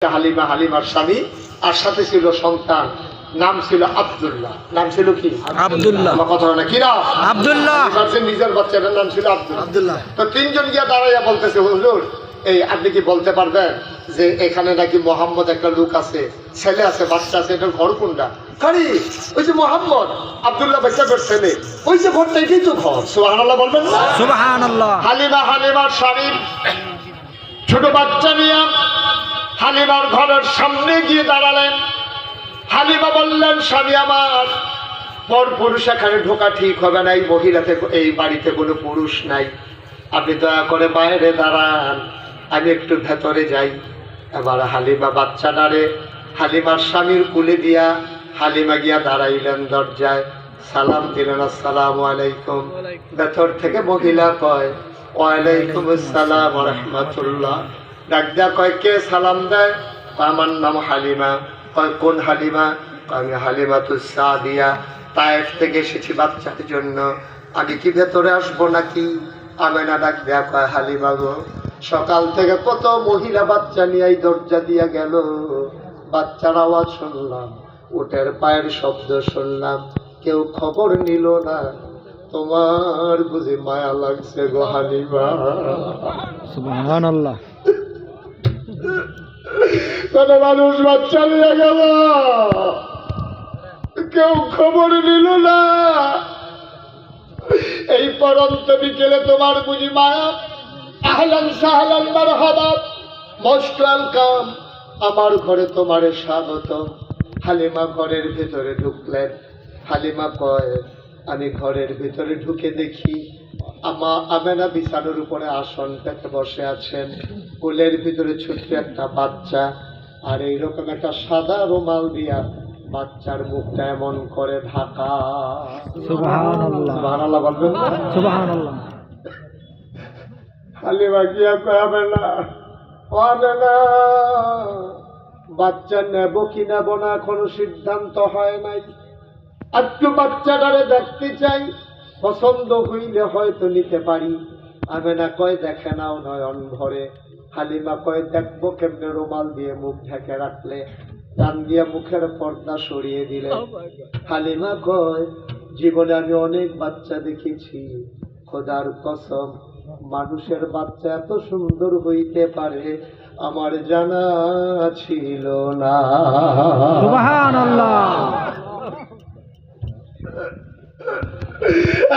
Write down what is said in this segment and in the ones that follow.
হালিমা, হালিমার স্বামী, আর সাথে ছিল সন্তান, নাম ছিল আব্দুল্লাহ। নাম ছিল কি? আব্দুল্লাহ। আমার কথা হয় না, কি নাম? আব্দুল্লাহ। নিজের বাচ্চাটার নাম ছিল আব্দুল্লাহ। তো তিনজন গিয়া দাঁড়াইয়া বলতেছে, হুজুর এই আপনি কি বলতে পারবেন যে এখানে নাকি মোহাম্মদ একটা লোক আছে, ছেলে আছে, বাচ্চা আছে, এটার ঘর কোনটা? আরে ওই যে মোহাম্মদ, আব্দুল্লাহ বাচ্চা করে ছেলে, ওই যে ঘরটা, এটাই তো ঘর। সুবহানাল্লাহ বলবেন না? সুবহানাল্লাহ। হালিমা, হালিমার স্বামী ছোট বাচ্চা নিয়ে হালিমার ঘরের সামনে গিয়ে দাঁড়ালেন। হালিমা বললেন, স্বামী আমার, পর পুরুষ এখানে ঢোকা ঠিক হবে না, এই মহিলাতে, এই বাড়িতে কোনো পুরুষ নাই, আপনি দয়া করে বাইরে দাঁড়ান, আমি একটু ভেতরে যাই। এবার হালিমা বাচ্চাটারে হালিমার স্বামীর কুলে দিয়া হালিমা গিয়া দাঁড়াইলেন দরজায়, সালাম দিলেন, আসসালামু আলাইকুম। ভেতর থেকে মহিলা কয়, ওয়ালাইকুম আসসালাম ওয়া রাহমাতুল্লাহ। ডাক দিয়া কয়, কে সালাম দেয়? আমার নাম হালিমা। কয়, কোন হালিমা? আমি হালিমাতুস সাদিয়া, তায়েফ থেকে এসেছি বাচ্চার জন্য, আমি কি ভেতরে আসবো নাকি? আমেনা ডাক দেয়া কয়, হালিমা গো, সকাল থেকে কত মহিলা বাচ্চা নিয়ে এই দরজা দিয়া গেল, বাচ্চার আওয়াজ শুনলাম, উটের পায়ের শব্দ শুনলাম, কেউ খবর নিল না, তোমার বুঝি মায়া লাগছে গো হালিমা? সুবহানাল্লাহ। কত মানুষ বাচ্চা নিয়ে গেল, কেউ খবর নিল না, এই পরন্ত বিকেলে তোমার বুঝি মায়া? আহলান সাহলান মারহাবা, মোস্ট ওয়েলকাম, আমার ঘরে তোমারে স্বাগত। হালিমা ঘরের ভেতরে ঢুকলেন। হালিমা কয়, আমি ঘরের ভিতরে ঢুকে দেখি আমেনা বিছানার উপরে আসন পেতে বসে আছেন, কোলের ভিতরে ছোট্ট একটা বাচ্চা, আর এইরকম একটা সাদা রুমাল দিয়া বাচ্চার মুখটা এমন করে ঢাকা। সুবহানাল্লাহ। সুবহানাল্লাহ বলবেন না? সুবহানাল্লাহ। হালিমা গিয়া কয়, আমেনা, ও আমেনা, বাচ্চা নেব কি নেব না এখনো সিদ্ধান্ত হয় নাই, একটু বাচ্চাটারে দেখতে চাই, পছন্দ হইলে হয়তো নিতে পারি। আমেনা কয়, দেখে নাও নয়ন ভরে। হালিমা কয়, দেখবো কেমনে? রুমাল দিয়ে মুখ ঢেকে রাখলে, টান দিয়ে মুখের পর্দা সরিয়ে দিলে। হালিমা কয়, জীবনে আমি অনেক বাচ্চা দেখেছি, খোদার কসম, মানুষের বাচ্চা এত সুন্দর হইতে পারে আমার জানা ছিল না। সুবহানাল্লাহ।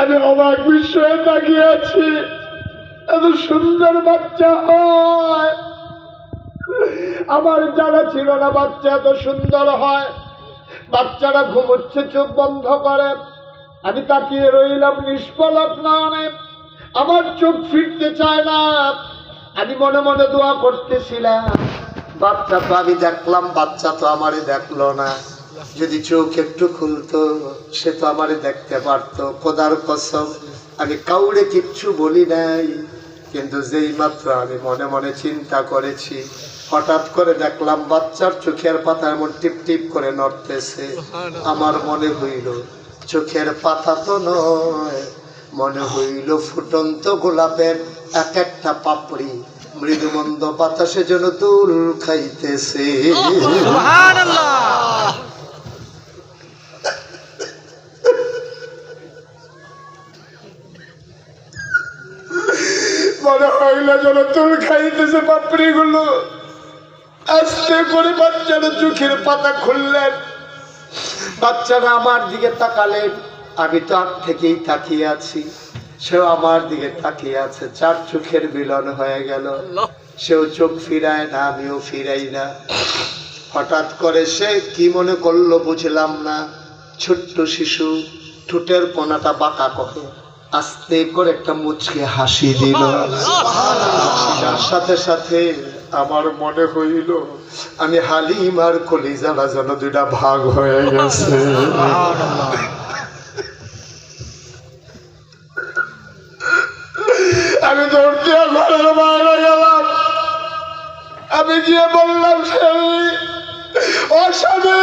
আমি অবাক বিস্ময়ে তাকিয়ে আছি, এত সুন্দর বাচ্চা হয়, আমার জানা ছিল না বাচ্চা এত সুন্দর হয়। বাচ্চারা ঘুমোচ্ছে চোখ বন্ধ করে, আমি তাকিয়ে রইলাম নিষ্পলক নয়নে, আমার চোখ ফিরতে চায় না। আমি মনে মনে দোয়া করতেছিলাম, বাচ্চা তো আমি দেখলাম, বাচ্চা তো আমারে দেখলো না, যদি চোখ একটু খুলতো সে তো আমারে দেখতে পারতো। খোদার কসম, আমি কাউরে কিচ্ছু বলি নাই, কিন্তু যেই মাত্র আমি মনে মনে চিন্তা করেছি, হঠাৎ করে দেখলাম বাচ্চার চোখের পাতা এমন টিপ টিপ করে নড়তেছে। আমার মনে হইল চোখের পাতা তো নয়, মনে হইল ফুটন্ত গোলাপের এক একটা পাপড়ি মৃদুমন্দ বাতাসে যেন দোল খাইতেছে। সুবহানাল্লাহ। মনে হইল যেন দোল খাইতেছে পাপড়ি গুলো। আস্তে করে বাচ্চারা চোখের পাতা খুললেন, বাচ্চারা আমার দিকে তাকালেন, আমি তো আগ থেকেই তাকিয়ে আছি, সেও আমার দিকে তাকিয়ে আছে, চার চোখের মিলন হয়ে গেল। সেও চোখ ফিরায় না, আমিও ফিরাই না। হঠাৎ করে সে কি মনে করলো বুঝলাম না, ছোট্ট শিশু, ঠোঁটের কোনাটা বাঁকা করে আস্তে করে একটা মুচকে হাসি দিল। তার সাথে সাথে আমার মনে হইল আমি হালিমার কলিজাটা যেন দুইটা ভাগ হয়ে গেছে। আমি দৌড় দিয়ে ঘরের বাইরে গেলাম, আমি গিয়ে বললাম, সেই ও স্বামী,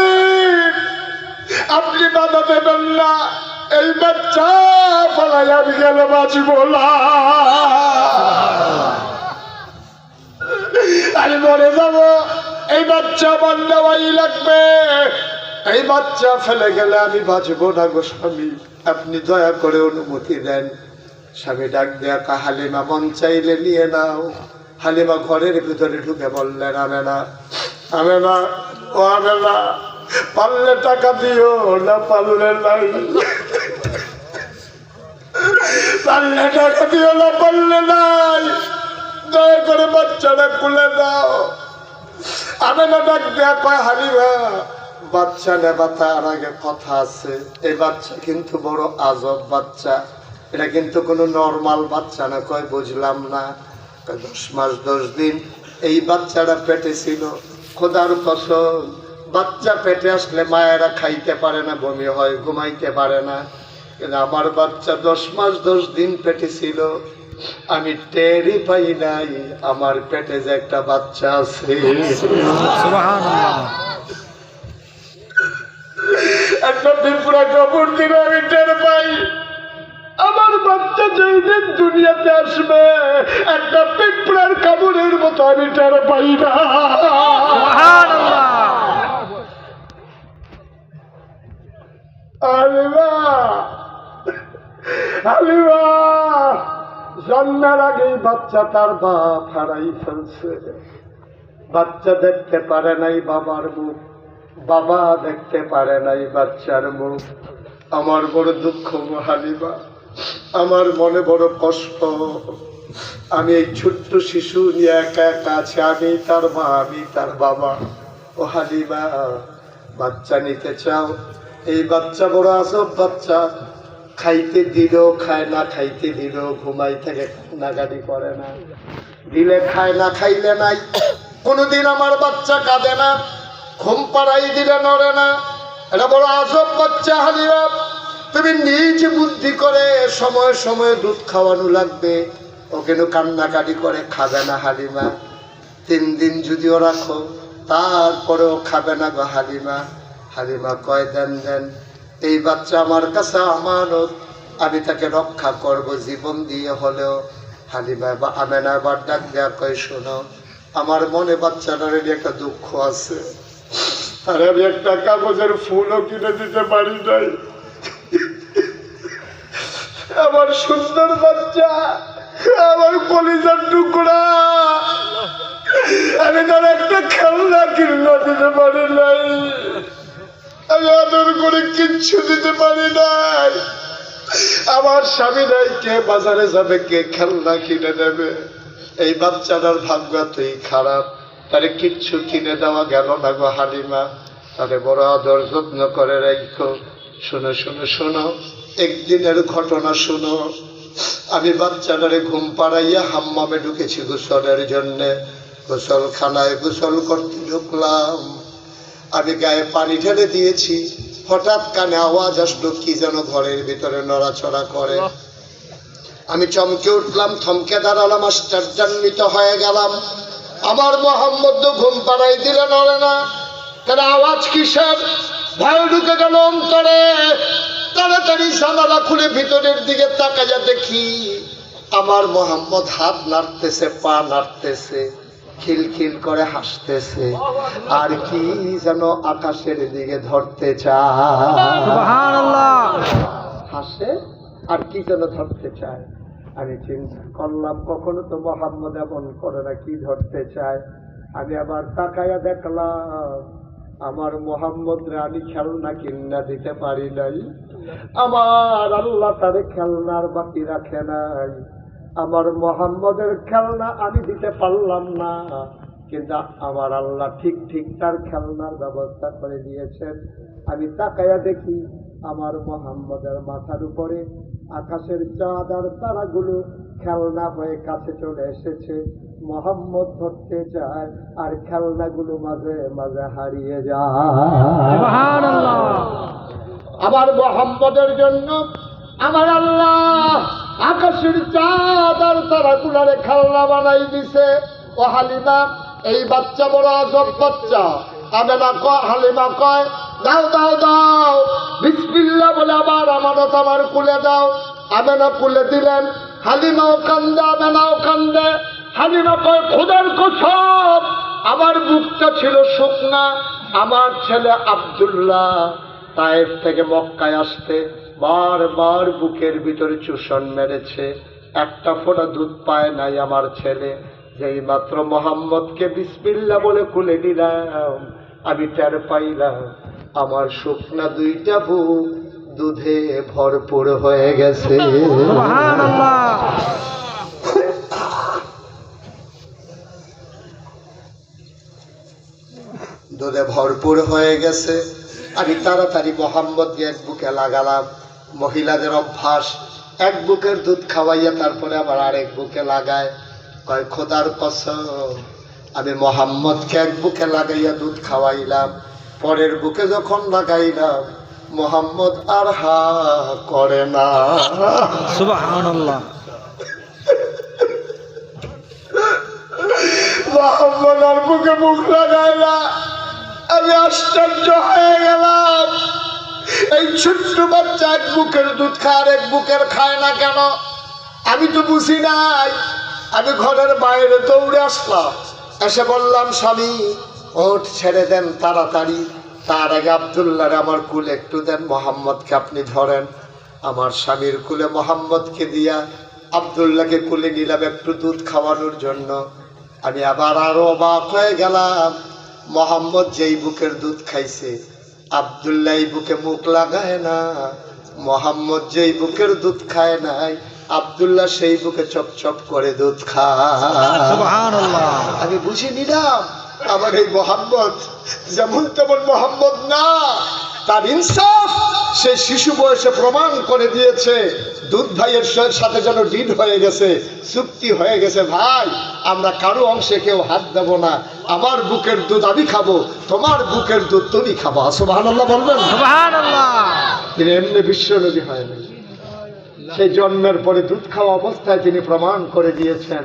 আপনি বাধা দেবেন না, এই বাচ্চা ফলাই আমি গেলে বাঁচব না, আমি মরে যাবো। এই বাচ্চা আমার নেওয়াই লাগবে, এই বাচ্চা ফেলে গেলে আমি বাঁচবো না গো স্বামী, আপনি দয়া করে অনুমতি দেন। স্বামী ডাক দেয়া কা হালিমা মন চাইলে নিয়ে নাও। হালিমা ঘরের ভিতরে ঢুকে বললেন আমেনা, আমেনা ও আমেনা, পারলে টাকা দিও না পারলে নাই, পারলে টাকা দিও না পারলে নাই, দয়া করে বাচ্চাটা খুলে দাও। আমেনা ডাক দেয়া কয় হালিমা বাচ্চা নেবা তার আগে কথা আছে, এই বাচ্চা কিন্তু বড় আজব বাচ্চা, এটা কিন্তু কোনো নর্মাল বাচ্চা না। কয় বুঝলাম না। 10 মাস 10 দিন এই বাচ্চাটা পেটে ছিল। খোদার কসম, বাচ্চা পেটে আসলে মায়েরা খাইতে পারে না, বমি হয়, ঘুমাইতে পারে না। কিন্তু আমার বাচ্চা 10 মাস 10 দিন পেটে ছিল, আমি টেরই পাই নাই আমার পেটে যে একটা বাচ্চা আছে। সুবহানাল্লাহ। একটা পিঁপড়া কাপড় দিলে আমি টের পাই আমার বাচ্চা যেই দিন দুনিয়াতে আসবে, একটা পিঁপড়ার কাপড়ের মতো আমি টের পাই না। সুবহানাল্লাহ। হালিমা, হালিমা জন্মের আগেই বাচ্চা তার বাপ হারাই ফেলছে। বাচ্চা দেখতে পারে নাই বাবার মুখ, বাবা দেখতে পারে নাই বাচ্চার মুখ। আমার বড় দুঃখ গো হালিমা, আমার মনে বড় কষ্ট। আমি এই ছোট্ট শিশু নিয়ে একা একা আছি, আমি তার মা, আমি তার বাবা। ও হালিমা, বাচ্চা নিতে চাও? এই বাচ্চা বড় আজব বাচ্চা, খাইতে দিলেও খায় না, খাইতে দিলেও ঘুমাই থেকে কান্নাকাটি করে না, দিলে খায় না খাইলে নাই। কোনোদিন আমার বাচ্চা কাঁদে না, ঘুম পাড়াই দিলে নড়ে না। এটা বড় আজব বাচ্চা হালিমা, তুমি নিজ বুদ্ধি করে সময়ে সময়ে দুধ খাওয়ানো লাগবে। ও কেন কান্নাকাটি করে খাবে না হালিমা। 3 দিন যদিও রাখো তারপরেও খাবে না গো হালিমা। হালিমা কয় দেন দেন, এই বাচ্চা আমার কাছে আমানত, আমি তাকে রক্ষা করব জীবন দিয়ে হলেও। হালিমা বা আমেনা বার ডাক দেয়া কয় শোনো, আমার মনে বাচ্চাটার একটা দুঃখ আছে, আর আমি একটা কাগজের ফুলও কিনে দিতে পারি নাই। আমার সুন্দর বাচ্চা, আমার কলিজার টুকরা, আমি তার একটা খেলনা কিনে দিতে পারি নাই, আমি আদর করে কিচ্ছু দিতে পারি নাই। আমার স্বামী নাই, কে বাজারে যাবে, কে খেলনা কিনে দেবে? এই বাচ্চাটার ভাগ্য তুই খারাপ, তারে কিচ্ছু কিনে দেওয়া গেল না গো হালিমা। তারে বড় আদর যত্ন করে রাখো। শোনো শোনো শোনো, একদিনের ঘটনা শোনো। আমি বাচ্চাটারে ঘুম পাড়াইয়া হাম্মামে ঢুকেছি গোসলের জন্যে। গোসলখানায় গোসল করতে ঢুকলাম, আমি গায়ে পানি ঢেলে দিয়েছি। হঠাৎ কানে আওয়াজ আসলো, কি যেন ঘরের ভিতরে নড়াচড়া করে। আমি চমকে উঠলাম, থমকে দাঁড়ালাম, আশ্চর্যান্বিত হয়ে গেলাম। আমার মোহাম্মদ ঘুম পাড়াই দিলে নড়ে না, কেন আওয়াজ কিসের? ভয় ঢুকে গেল অন্তরে। তাড়াতাড়ি জানালা খুলে ভিতরের দিকে তাকাইয়া দেখি আমার মোহাম্মদ হাত নাড়তেছে, পা নাড়তেছে, খিলখিল করে হাসতেছে, আর কি যেন আকাশের দিকে ধরতে চায়। সুবহানাল্লাহ। হাসে আর কি যেন ধরতে চায়। আমি চিন্তা করলাম, কখনো তো মোহাম্মদ এমন করে না, কি ধরতে চায়। আমি আবার তাকাইয়া দেখলাম আমার মোহাম্মদ রে আমি খেলনা কিনা দিতে পারি নাই। আমার আল্লাহ তারে খেলনার বাকি রাখে নাই। আমার মোহাম্মদের খেলনা আমি দিতে পারলাম না, কিন্তু আমার আল্লাহ ঠিক ঠিক তার খেলনার ব্যবস্থা করে দিয়েছেন। আমি তাকাইয়া দেখি আমার মোহাম্মদের মাথার উপরে আকাশের চাঁদ আর তারাগুলো খেলনা হয়ে কাছে চলে এসেছে। মোহাম্মদ ধরতে যায় আর খেলনাগুলো মাঝে মাঝে হারিয়ে যায়। সুবহানাল্লাহ। আমার মোহাম্মদের জন্য আমার আল্লাহ আকাশের চাঁদ আর তারাগুলারে খেলনা বানাই দিছে। ও হালিমা, এই বাচ্চা বড় আজব বাচ্চা। আমেনা কয়, হালিমা কয় দাও দাও দাও, বিসমিল্লাহ বলে আবার আমানত আমার কুলে দাও। আমেনা কুলে দিলেন, হালিমাও কান্দে, আমেনাও কান্দে। হালিমা কয় খোদার কসম, আমার বুকটা ছিল শুকনা। আমার ছেলে আব্দুল্লাহ তায়েফ থেকে মক্কায় আসতে বারবার বুকের ভিতরে চুষণ মেরেছে, একটা ফোঁটা দুধ পায় নাই আমার ছেলে। যেই মাত্র মোহাম্মদকে বিসমিল্লাহ বলে খুলে দিলাম, আমি টের পাইলাম আমার শুকনা দুইটা বুক দুধে ভরপুর হয়ে গেছে। সুবহানাল্লাহ। দুধে ভরপুর হয়ে গেছে। আমি তাড়াতাড়ি মোহাম্মদকে এক বুকে লাগালাম। মহিলাদের অভ্যাস, এক বুকের দুধ খাওয়াইয়া তারপরে আবার আরেক বুকে লাগায়। কয় খোদার কসম, আমি মোহাম্মদকে এক বুকে লাগাইয়া দুধ খাওয়াইলাম, পরের বুকে যখন লাগাইলাম মোহাম্মদ আর হা করে না। সুবহানাল্লাহ। মোহাম্মদ আর বুকে মুখ লাগাইলা। আমি আশ্চর্য হয়ে গেলাম, এই ছোট্ট বাচ্চা এক বুকের দুধ খায় আর এক বুকের খায় না কেন? আমি তো বুঝি নাই। আমি ঘরের বাইরে দৌড়ে আসলাম, এসে বললাম স্বামী ওঠ, ছেড়ে দেন তাড়াতাড়ি। তার আগে আব্দুল্লাহরে আমার কুলে একটু দেন, মোহাম্মদকে আপনি ধরেন। আমার স্বামীর কুলে মোহাম্মদকে দিয়া আব্দুল্লাহকে কুলে নিলাম একটু দুধ খাওয়ানোর জন্য। আমি আবার আরো অবাক হয়ে গেলাম, মোহাম্মদ যেই বুকের দুধ খাইছে আব্দুল্লাহ এই বুকে মুখ লাগায় না। মোহাম্মদ যেই বুকের দুধ খায় নাই আব্দুল্লাহ সেই বুকে চপ চপ করে দুধ খায়। সুবহানাল্লাহ। আমি বুঝে নিলাম আমার এই মোহাম্মদ যেমন তেমন মোহাম্মদ না, তার ইনসাফ সে শিশু বয়সে প্রমাণ করে দিয়েছে। দুধ ভাইয়ের সাথে যেন ডিল হয়ে গেছে, চুক্তি হয়ে গেছে, ভাই আমরা কারো অংশে কেউ হাত দেব না, আমার বুকের দুধ আমি খাবো, তোমার বুকের দুধ তুমি খাবো। সুবহানাল্লাহ বলবেন। সুবহানাল্লাহ। তিনি এমনি বিশ্বনবী হয়নি, সেই জন্মের পরে দুধ খাওয়া অবস্থায় তিনি প্রমাণ করে দিয়েছেন